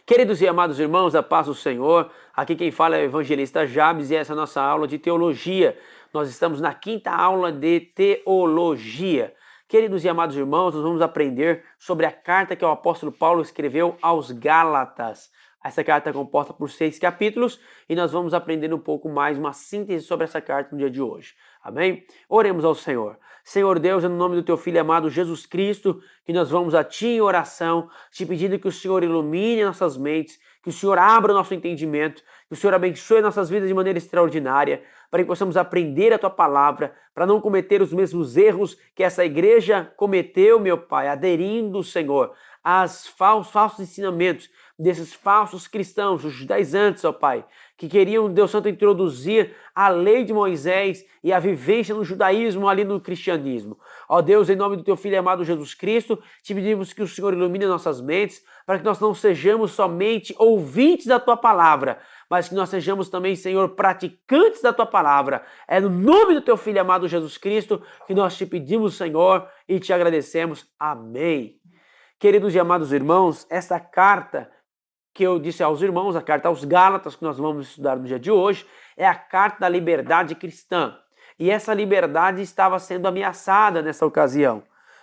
Queridos e amados irmãos, a paz do Senhor, aqui quem fala é o evangelista Jabes e essa é a nossa aula de teologia. Nós estamos na quinta aula de teologia. Queridos e amados irmãos, nós vamos aprender sobre a carta que o apóstolo Paulo escreveu aos Gálatas. Essa carta é composta por 6 capítulos e nós vamos aprender um pouco mais, uma síntese sobre essa carta no dia de hoje. Amém? Oremos ao Senhor. Senhor Deus, é no nome do Teu Filho amado Jesus Cristo, que nós vamos a Ti em oração, te pedindo que o Senhor ilumine nossas mentes, que o Senhor abra o nosso entendimento, que o Senhor abençoe nossas vidas de maneira extraordinária, para que possamos aprender a Tua palavra, para não cometer os mesmos erros que essa igreja cometeu, meu Pai, aderindo, Senhor, aos falsos ensinamentos desses falsos cristãos, os judaizantes, ó Pai, que queriam, Deus Santo, introduzir a lei de Moisés e a vivência no judaísmo, ali no cristianismo. Ó Deus, em nome do Teu Filho amado Jesus Cristo, te pedimos que o Senhor ilumine nossas mentes, para que nós não sejamos somente ouvintes da Tua palavra, mas que nós sejamos também, Senhor, praticantes da Tua palavra. É no nome do Teu Filho amado Jesus Cristo que nós te pedimos, Senhor, e te agradecemos. Amém. Queridos e amados irmãos, essa carta que eu disse aos irmãos, a carta aos Gálatas, que nós vamos estudar no dia de hoje, é a carta da liberdade cristã. E essa liberdade estava sendo ameaçada nessa ocasião.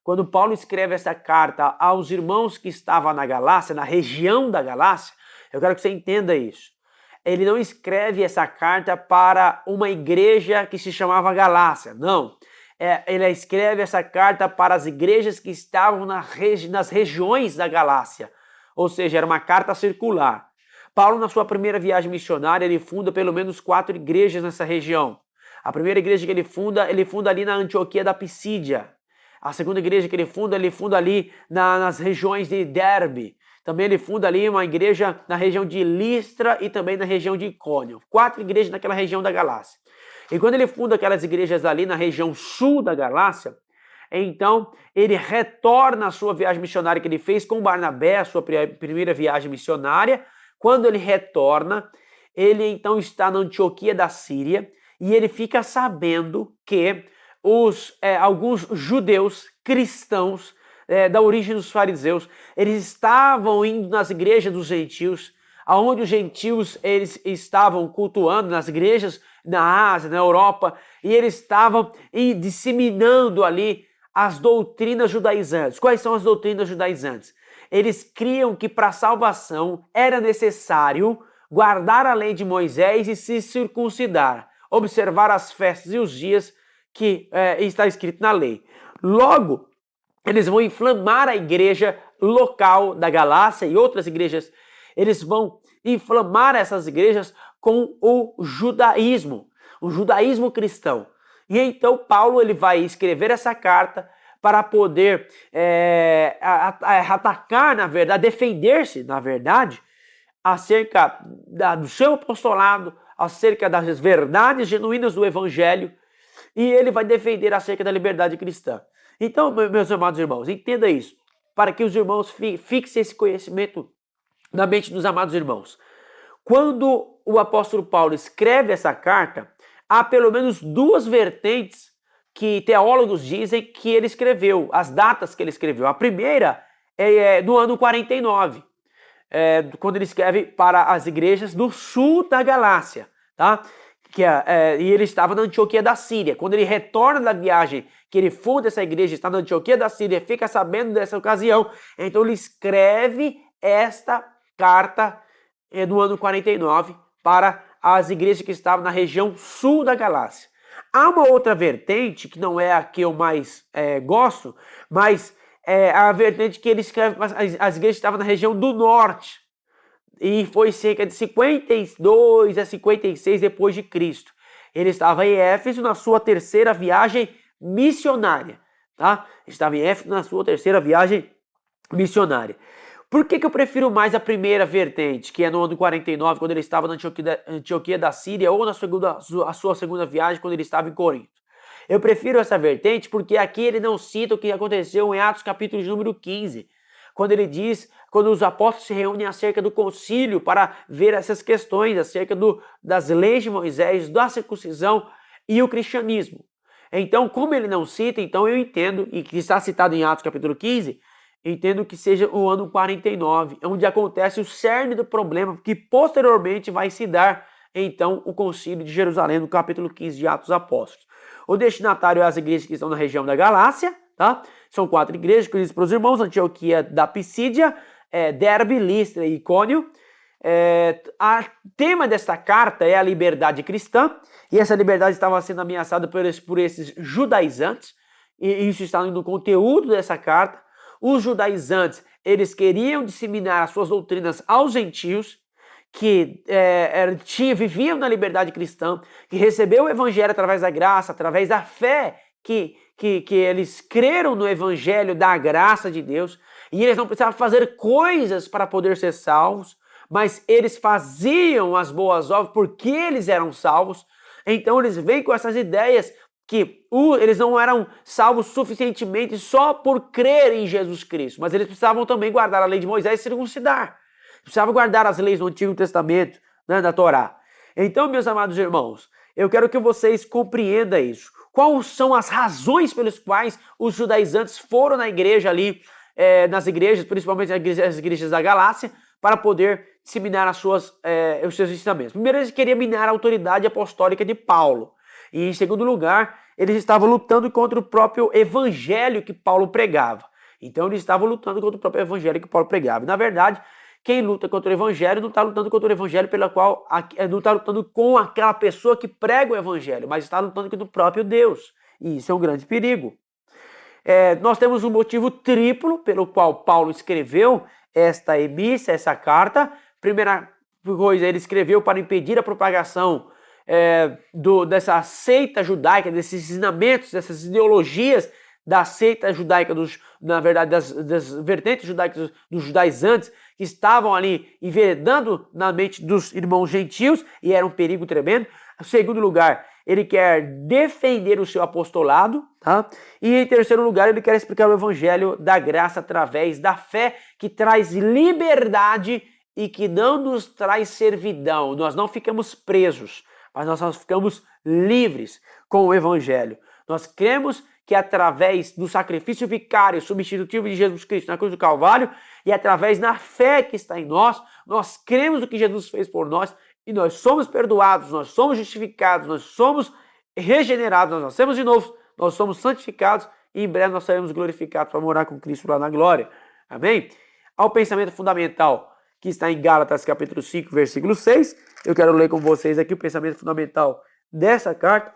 Quando Paulo escreve essa carta aos irmãos que estavam na Galácia, na região da Galácia, eu quero que você entenda isso. Ele não escreve essa carta para uma igreja que se chamava Galácia, não. Ele escreve essa carta para as igrejas que estavam nas regiões da Galácia. Ou seja, era uma carta circular. Paulo, na sua primeira viagem missionária, ele funda pelo menos 4 igrejas nessa região. A primeira igreja que ele funda ali na Antioquia da Pisídia. A segunda igreja que ele funda ali nas regiões de Derbe. Também ele funda ali uma igreja na região de Listra e também na região de Icônio. 4 igrejas naquela região da Galácia. E quando ele funda aquelas igrejas ali na região sul da Galácia, então ele retorna à sua viagem missionária que ele fez com Barnabé, a sua primeira viagem missionária. Quando ele retorna, ele então está na Antioquia da Síria e ele fica sabendo que alguns judeus cristãos da origem dos fariseus, eles estavam indo nas igrejas dos gentios, aonde os gentios eles estavam cultuando nas igrejas na Ásia, na Europa, e eles estavam disseminando ali as doutrinas judaizantes. Quais são as doutrinas judaizantes? Eles criam que para a salvação era necessário guardar a lei de Moisés e se circuncidar, observar as festas e os dias que está escrito na lei. Logo, eles vão inflamar a igreja local da Galácia e outras igrejas. Eles vão inflamar essas igrejas com o judaísmo cristão. E então Paulo ele vai escrever essa carta para poder atacar, na verdade, defender-se, na verdade, acerca do seu apostolado, acerca das verdades genuínas do evangelho, e ele vai defender acerca da liberdade cristã. Então, meus amados irmãos, entenda isso, para que os irmãos fixem esse conhecimento na mente dos amados irmãos. Quando o apóstolo Paulo escreve essa carta, há pelo menos 2 vertentes que teólogos dizem que ele escreveu, as datas que ele escreveu. A primeira é do ano 49, quando ele escreve para as igrejas do sul da Galácia, tá? E ele estava na Antioquia da Síria. Quando ele retorna da viagem, que ele funda essa igreja, está na Antioquia da Síria, fica sabendo dessa ocasião, então ele escreve esta carta no ano 49 para as igrejas que estavam na região sul da Galácia. Há uma outra vertente, que não é a que eu mais gosto, mas é a vertente que ele escreve para as igrejas que estavam na região do norte. E foi cerca de 52 a 56 depois de Cristo. Ele estava em Éfeso na sua 3ª viagem missionária. Tá? Estava em Éfeso na sua 3ª viagem missionária. Por que eu prefiro mais a primeira vertente, que é no ano 49, quando ele estava na Antioquia da Síria, ou na sua segunda viagem, quando ele estava em Corinto? Eu prefiro essa vertente porque aqui ele não cita o que aconteceu em Atos capítulo de número 15, quando os apóstolos se reúnem acerca do concílio para ver essas questões, acerca das leis de Moisés, da circuncisão e o cristianismo. Então, como ele não cita, então eu entendo, e que está citado em Atos capítulo 15, entendo que seja o ano 49, onde acontece o cerne do problema, que posteriormente vai se dar, então, o Concílio de Jerusalém, no capítulo 15 de Atos Apóstolos. O destinatário é as igrejas que estão na região da Galácia, tá? São 4 igrejas, que eu disse para os irmãos: Antioquia da Pisídia, Derbe, Listra e Icônio. O tema desta carta é a liberdade cristã, e essa liberdade estava sendo ameaçada por esses judaizantes, e isso está no conteúdo dessa carta. Os judaizantes, eles queriam disseminar as suas doutrinas aos gentios, que viviam na liberdade cristã, que recebeu o evangelho através da graça, através da fé, que eles creram no evangelho da graça de Deus, e eles não precisavam fazer coisas para poder ser salvos, mas eles faziam as boas obras porque eles eram salvos. Então eles vêm com essas ideias que eles não eram salvos suficientemente só por crer em Jesus Cristo, mas eles precisavam também guardar a lei de Moisés e circuncidar. Precisavam guardar as leis do Antigo Testamento, né, da Torá. Então, meus amados irmãos, eu quero que vocês compreendam isso. Quais são as razões pelas quais os judaizantes foram na igreja ali, nas igrejas, principalmente as igrejas da Galácia, para poder disseminar os seus ensinamentos? Primeiro, eles queriam minar a autoridade apostólica de Paulo. E, em segundo lugar, eles estavam lutando contra o próprio evangelho que Paulo pregava. Então, eles estavam lutando contra o próprio evangelho que Paulo pregava. E, na verdade, quem luta contra o evangelho não está lutando contra o evangelho não está lutando com aquela pessoa que prega o evangelho, mas está lutando contra o próprio Deus. E isso é um grande perigo. Nós temos um motivo triplo pelo qual Paulo escreveu esta emissa, essa carta. Primeira coisa, ele escreveu para impedir a propagação dessa seita judaica, desses ensinamentos, dessas ideologias da seita judaica, na verdade, das vertentes judaicas dos judaizantes, que estavam ali enveredando na mente dos irmãos gentios, e era um perigo tremendo. Em segundo lugar, ele quer defender o seu apostolado, tá? E em terceiro lugar, ele quer explicar o evangelho da graça através da fé, que traz liberdade e que não nos traz servidão. Nós não ficamos presos, mas nós ficamos livres com o evangelho. Nós cremos que através do sacrifício vicário substitutivo de Jesus Cristo na cruz do Calvário, e através da fé que está em nós, nós cremos no que Jesus fez por nós, e nós somos perdoados, nós somos justificados, nós somos regenerados, nós nascemos de novo, nós somos santificados, e em breve nós seremos glorificados para morar com Cristo lá na glória. Amém? Ao pensamento fundamental que está em Gálatas capítulo 5, versículo 6, eu quero ler com vocês aqui o pensamento fundamental dessa carta.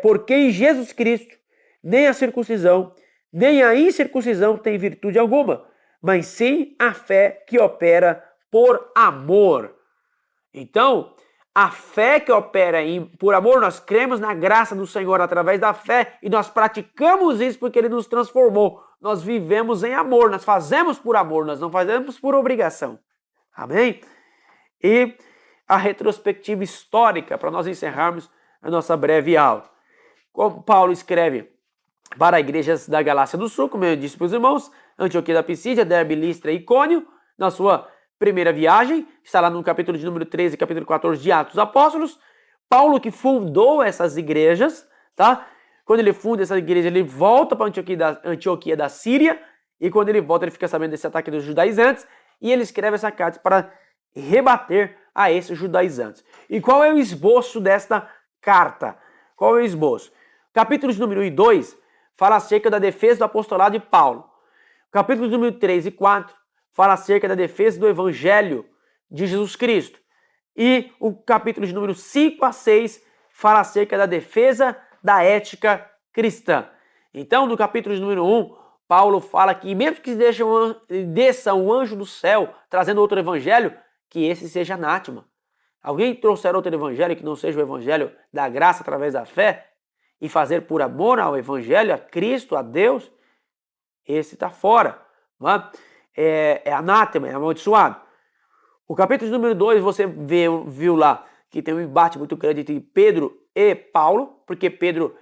Porque em Jesus Cristo nem a circuncisão, nem a incircuncisão tem virtude alguma, mas sim a fé que opera por amor. Então, a fé que opera por amor, nós cremos na graça do Senhor através da fé, e nós praticamos isso porque Ele nos transformou. Nós vivemos em amor, nós fazemos por amor, nós não fazemos por obrigação. Amém? E a retrospectiva histórica, para nós encerrarmos a nossa breve aula. Como Paulo escreve para igrejas da Galácia do Sul, como eu disse para os irmãos, Antioquia da Pisídia, Derbe, Listra e Icônio, na sua primeira viagem, está lá no capítulo de número 13 e capítulo 14 de Atos Apóstolos. Paulo que fundou essas igrejas, tá? Quando ele funda essa igreja, ele volta para Antioquia da Síria, e quando ele volta, ele fica sabendo desse ataque dos judaizantes, e ele escreve essa carta para rebater a esses judaizantes. E qual é o esboço desta carta? Qual é o esboço? Capítulos número 1 e 2 fala acerca da defesa do apostolado de Paulo. Capítulos número 3 e 4 fala acerca da defesa do evangelho de Jesus Cristo. E o capítulo de número 5 a 6 fala acerca da defesa da ética cristã. Então, no capítulo de número 1, Paulo fala que mesmo que desça um anjo do céu trazendo outro evangelho, que esse seja anátema. Alguém trouxer outro evangelho que não seja o evangelho da graça através da fé, e fazer por amor ao evangelho, a Cristo, a Deus, esse está fora. É anátema, é amaldiçoado. O capítulo número 2, você viu lá que tem um embate muito grande entre Pedro e Paulo, porque Pedro,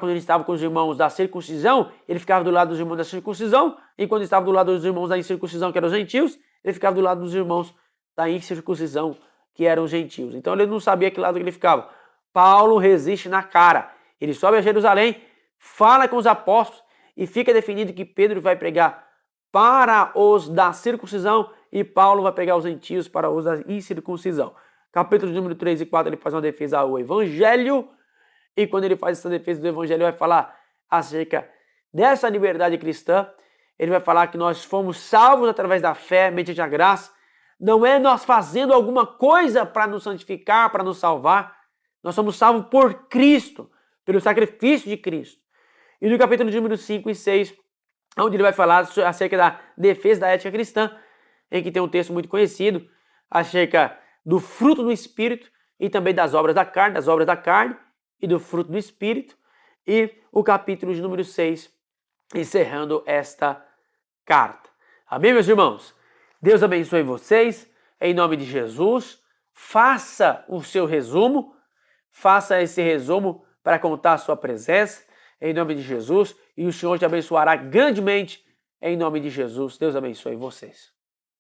quando ele estava com os irmãos da circuncisão, ele ficava do lado dos irmãos da circuncisão, e quando estava do lado dos irmãos da incircuncisão, que eram os gentios, ele ficava do lado dos irmãos da incircuncisão, que eram os gentios. Então ele não sabia que lado que ele ficava. Paulo resiste na cara. Ele sobe a Jerusalém, fala com os apóstolos, e fica definido que Pedro vai pregar para os da circuncisão e Paulo vai pegar os gentios para os da incircuncisão. Capítulo número 3 e 4 ele faz uma defesa ao evangelho e quando ele faz essa defesa do evangelho ele vai falar acerca dessa liberdade cristã. Ele vai falar que nós fomos salvos através da fé, mediante a graça. Não é nós fazendo alguma coisa para nos santificar, para nos salvar. Nós somos salvos por Cristo, pelo sacrifício de Cristo. E no capítulo número 5 e 6, onde ele vai falar acerca da defesa da ética cristã, em que tem um texto muito conhecido, acerca do fruto do Espírito e também das obras da carne e do fruto do Espírito. E o capítulo de número 6, encerrando esta carta. Amém, meus irmãos? Deus abençoe vocês, em nome de Jesus. Faça o seu resumo, faça esse resumo para contar a sua presença, em nome de Jesus, e o Senhor te abençoará grandemente, em nome de Jesus. Deus abençoe vocês.